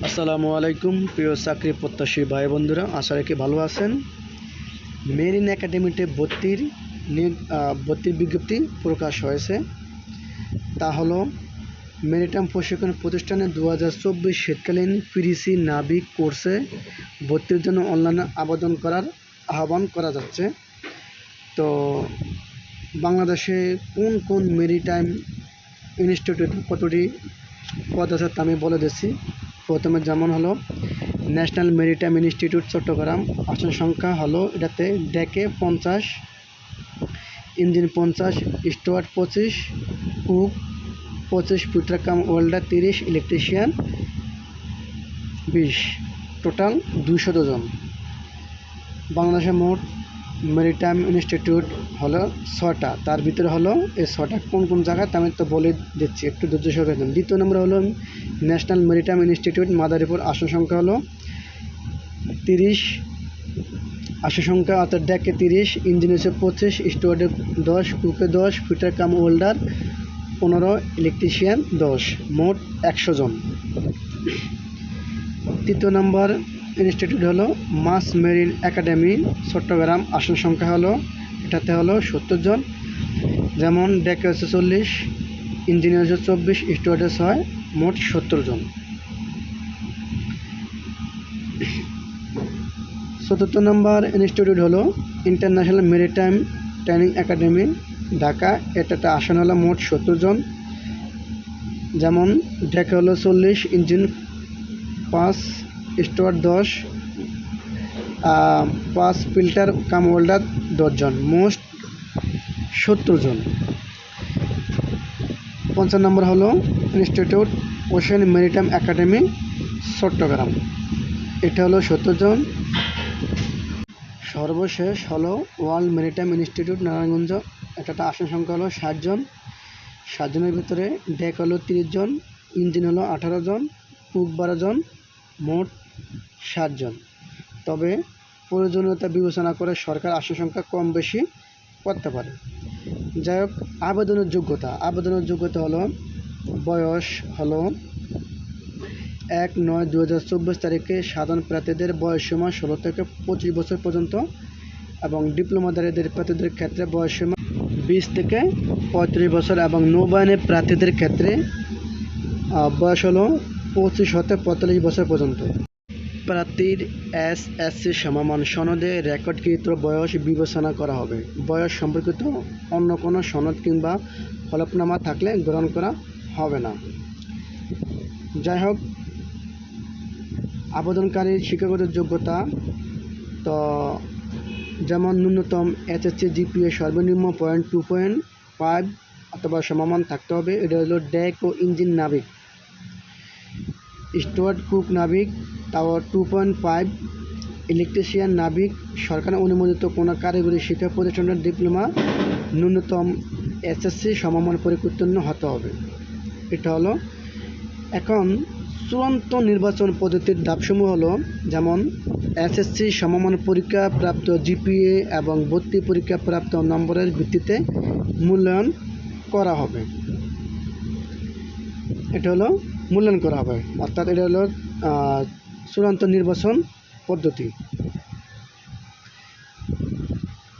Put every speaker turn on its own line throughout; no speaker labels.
আসসালামু আলাইকুম প্রিয় চাকরি প্রত্যাশী ভাই বন্ধুরা, আশা রাখি ভালো আছেন। মেরিন একাডেমিতে ভর্তির বিজ্ঞপ্তি প্রকাশ হয়েছে। তা হলো মেরিটাইম প্রশিক্ষণ প্রতিষ্ঠানে 2024 শীতকালীন পিডিসি নাবিক কোর্সে ভর্তির জন্য অনলাইনে আবেদন করার আহ্বান করা যাচ্ছে। তো বাংলাদেশে কোন কোন মেরিটাইম ইনস্টিটিউটে কতটি পদ আছে তা আমি বলে দিচ্ছি। প্রথমে যেমন হলো ন্যাশনাল মেরিটাইম ইনস্টিটিউট চট্টগ্রাম, আসন সংখ্যা হলো এটাতে ডেকে 50, ইঞ্জিন 50, স্টুয়ার্ড 25, কুক 25, ফিটার কাম ওয়েল্ডার 30, ইলেকট্রিশিয়ান 20, টোটাল 200 জন। বাংলাদেশে মোট মেরিটাইম ইনস্টিটিউট হলো 6টা, তার ভিতরে হলো এই 6টা কোন কোন জায়গায় তা আমি তো বলে দিচ্ছি, একটু ধৈর্য সহকারে দেখুন। দ্বিতীয় নম্বর হলো ন্যাশনাল মেরিটাইম ইনস্টিটিউট মাদারীপুর, আসন সংখ্যা হলো 30, আসন সংখ্যা অর্থাৎ ডেকে 30, ইঞ্জিন হচ্ছে 25, স্টুয়ার্ডে 10, কুকে 10, ফিটার কাম ওয়েল্ডার 15, ইলেকট্রিশিয়ান 10, মোট 100 জন। তৃতীয় নম্বর ইনস্টিটিউট হলো মাস মেরিন একাডেমি চট্টগ্রাম, আসন সংখ্যা হলো এটাতে হলো 70 জন। যেমন ডেকে হচ্ছে 40, ইঞ্জিনিয়ার হচ্ছে 24, স্টুয়ার্ডে 6, মোট 70 জন। চতুর্থ নম্বর ইনস্টিটিউট হলো international maritime training academy Dhaka, এটাতে আসন হলো মোট 70 জন। যেমন ডেকে হলো 40, engine 5, steward 10, 5 filter cum welder 10 জন, মোট 70 জন। পঞ্চম নম্বর হলো institute ocean maritime academy Chattogram, এটা হলো 70 জন। সর্বশেষ হলো ওয়ার্ল্ড মেরিটাইম ইনস্টিটিউট নারায়ণগঞ্জ, এটাতে আসন সংখ্যা হলো 60 জন। 60 জনের ভিতরে ডেক হলো 30 জন, ইঞ্জিন হলো 18 জন, কুক 12 জন, মোট 60 জন। তবে প্রয়োজনীয়তা বিবেচনা করে সরকার আসন সংখ্যা কম বেশি করতে পারে। যাই হোক, আবেদনের যোগ্যতা হলো বয়স হলো 1/9/2024 তারিখে সাধারণ প্রার্থীদের বয়সসীমা 16 থেকে 25 বছর পর্যন্ত এবং ডিপ্লোমাধারীদের প্রার্থীদের ক্ষেত্রে বয়সসীমা 20 থেকে 35 বছর এবং নৌবাহিনী প্রার্থীদের ক্ষেত্রে বয়স হলো 25 হতে 45 বছর পর্যন্ত। প্রার্থীর এসএসসি সমমান সনদে রেকর্ডকৃত বয়স বিবেচনা করা হবে। বয়স সম্পর্কিত অন্য কোনো সনদ কিংবা হলফনামা থাকলে গ্রহণ করা হবে না। যাই হোক, আবেদনকারীর শিক্ষাগত যোগ্যতা তো যেমন ন্যূনতম এইচএসসি জিপিএ সর্বনিম্ন 2.5 অথবা সমমান থাকতে হবে। এটা হলো ডেক ও ইঞ্জিন নাবিক, স্টুয়ার্ড কুক নাবিক তাও 2.5, ইলেকট্রিশিয়ান নাবিক সরকার অনুমোদিত কোনো কারিগরি শিক্ষা প্রতিষ্ঠানের ডিপ্লোমা ন্যূনতম এসএসসি সমমান পরীক্ষা উত্তীর্ণ হতে হবে। এটা হলো। এখন চূড়ান্ত নির্বাচন পদ্ধতির ধাপসমূহ হলো যেমন এসএসসি সমমান পরীক্ষা প্রাপ্ত জিপিএ এবং ভর্তি পরীক্ষা প্রাপ্ত নম্বরের ভিত্তিতে মূল্যায়ন করা হবে। এটা হলো মূল্যায়ন করা হবে, অর্থাৎ এটা হলো চূড়ান্ত নির্বাচন পদ্ধতি।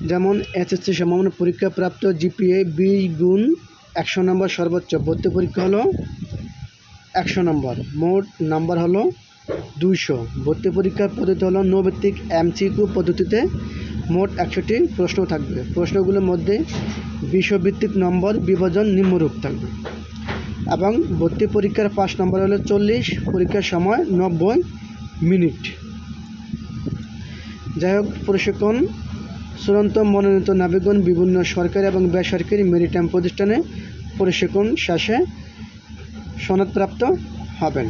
যেমন এসএসসি সমমান পরীক্ষা প্রাপ্ত জিপিএ 20 × 100 নম্বর সর্বোচ্চ, ভর্তি পরীক্ষা হলো 100 নম্বর, মোট নাম্বার হলো 200। ভর্তি পরীক্ষার পদ্ধতি হলো নৈর্ব্যক্তিক এমসিকিউ পদ্ধতিতে, মোট 100টি প্রশ্ন থাকবে। প্রশ্নগুলোর মধ্যে বিষয়ভিত্তিক নম্বর বিভাজন নিম্নরূপ থাকবে এবং ভর্তি পরীক্ষার 5 নম্বর হলো 40, পরীক্ষার সময় 90 মিনিট। যাই হোক, প্রশিক্ষণ চূড়ান্ত মনোনীত নাবিকগণ বিভিন্ন সরকারি এবং বেসরকারি মেরিটাইম প্রতিষ্ঠানে প্রশিক্ষণ শেষে সনদপ্রাপ্ত হবেন।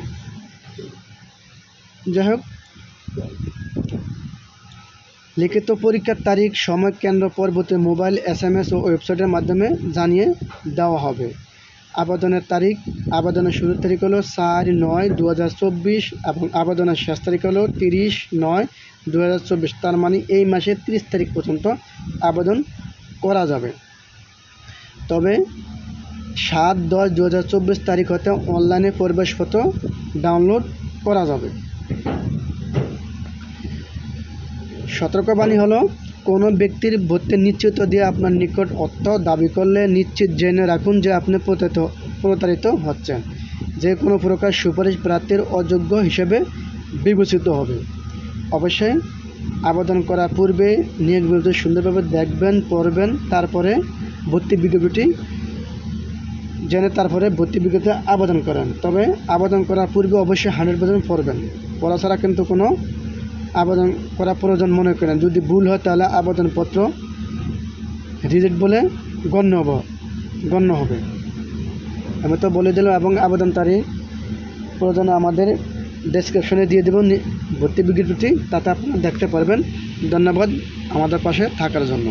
যাই হোক, লিখিত পরীক্ষার তারিখ, সময়, কেন্দ্র পরবর্তী মোবাইল, SMS ও ওয়েবসাইটের মাধ্যমে জানিয়ে দেওয়া হবে। আবেদনের শুরুর তারিখ হলো 4/9/2024 এবং আবেদনের শেষ তারিখ হলো 30/9/2024। তার মানে এই মাসের 30 তারিখ পর্যন্ত আবেদন করা যাবে। তবে 7/10/2024 তারিখ হতে অনলাইনে প্রবেশপত্র ডাউনলোড করা যাবে। সতর্কবাণী হলো, কোনো ব্যক্তির ভর্তি নিশ্চিত দিয়ে আপনার নিকট অর্থ দাবি করলে নিশ্চিত জেনে রাখুন যে আপনি প্রতারিত হচ্ছেন। যে কোনো প্রকার সুপারিশ প্রার্থীর অযোগ্য হিসেবে বিবেচিত হবে। অবশ্যই আবেদন করার পূর্বে নিয়োগ বিজ্ঞপ্তি সুন্দরভাবে দেখবেন, পড়বেন, তারপরে ভর্তি বিজ্ঞপ্তিটি জেনে তারপরে ভর্তি বিজ্ঞপ্তিতে আবেদন করেন। তবে আবেদন করার পূর্বে অবশ্যই 100% পড়বেন। পড়া ছাড়া কিন্তু কোনো আবেদন করা প্রয়োজন মনে করেন। যদি ভুল হয় তাহলে আবেদনপত্র রিজেক্ট বলে গণ্য হবে। আমি তো বলে দিলাম, এবং আবেদন তারিখ প্রয়োজনে আমাদের ডেসক্রিপশনে দিয়ে দেব ভর্তি বিজ্ঞপ্তি, তাতে আপনারা দেখতে পারবেন। ধন্যবাদ আমাদের পাশে থাকার জন্য।